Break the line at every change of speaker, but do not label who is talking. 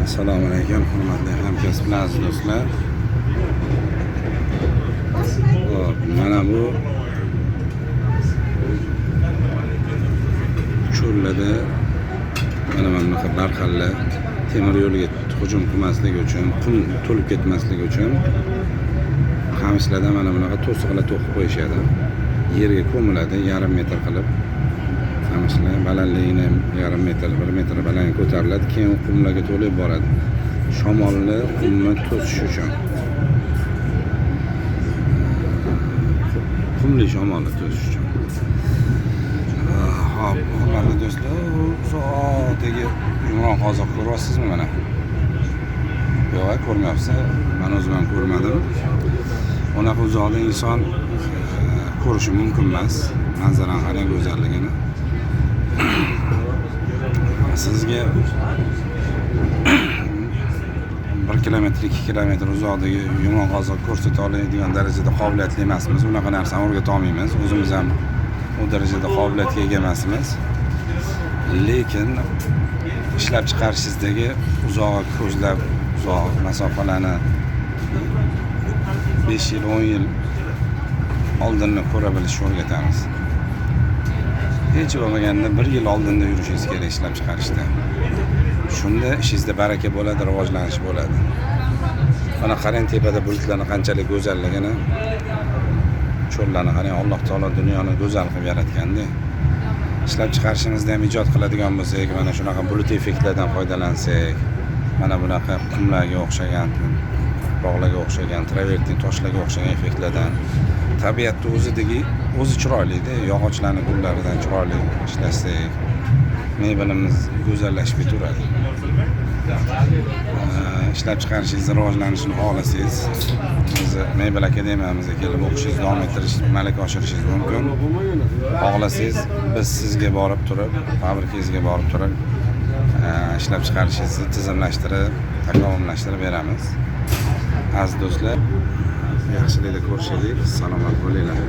Assalomu alaykum, hurmatli hamkasblar, aziz do'stlar. Mana bu Cho'llada mana bunaqa barxalla temir yo'lga hujum qilmasligi uchun, qum to'lib ketmasligi uchun qamishlarda mana bunaqa to'siqlar to'qib qo'yishadi. Yerga ko'miladi, yarim metr qilib. Qamishlar balandligini yarim metr, 1 metr baland ko'tariladi, keyin qumlarga to'lib boradi. Shamolni qumni to'sish uchun. Qumli shamolni to'sish uchun. Hop, hurmatli do'stlar, soatdagi yumron qozoq ko'ryapsizmi mana? Yo'q, ko'rmayapsiz. Men o'zim ko'rmadim. Unaqa uzoqda inson ko'rishi mumkin emas. Manzarani qarang, go'zalligini. Sizga 1 kilometr, 2 kilometr uzoqdagi yumron qozoq ko'rsata oladigan darajada qobiliyatli emasmiz. Unaqa narsani o'rgata olmaymiz. O'zimiz ham u darajada qobiliyatga ega emasmiz. Lekin ishlab chiqarishingizdagi uzoq ko'zlab, uzoq masofalarni 5 yil, 10 yil oldinni ko'ra bilishni o'rgatamiz. Hech bo'lmaganda 1 yil oldinda yurishingiz kerak ishlab chiqarishda. Shunda ishingizda baraka bo'ladi, rivojlanish bo'ladi. Mana qarang, tepada bulutlarning qanchalik go'zalligini, cho'llarni qarang, Alloh taolo dunyoni go'zal qilib yaratganda. Ishlab chiqarishimizda ham ijod qiladigan bo'lsak, mana shunaqa bulut effektlardan foydalansak, mana bunaqa qumlarga o'xshagan, bog'larga o'xshagan, travertin toshlarga o'xshagan effektlardan, tabiatda o'zi chiroyli-da, yog'ochlarning gullaridan chiroyli ishlasak, mebelimiz go'zallashib ketaveradi. Ishlab chiqarishingizni rivojlanishini xohlasangiz, biz Mebel akademiyamizga kelib o'qishingiz, davom ettirish, malaka oshirishingiz mumkin. Xohlasangiz, biz sizga borib turib, fabrikangizga borib turib, ishlab chiqarishingizni tizimlashtirib, takomillashtirib beramiz. Aziz do'stlar, yaxshilikda ko'rishaylik, salomat bo'linglar.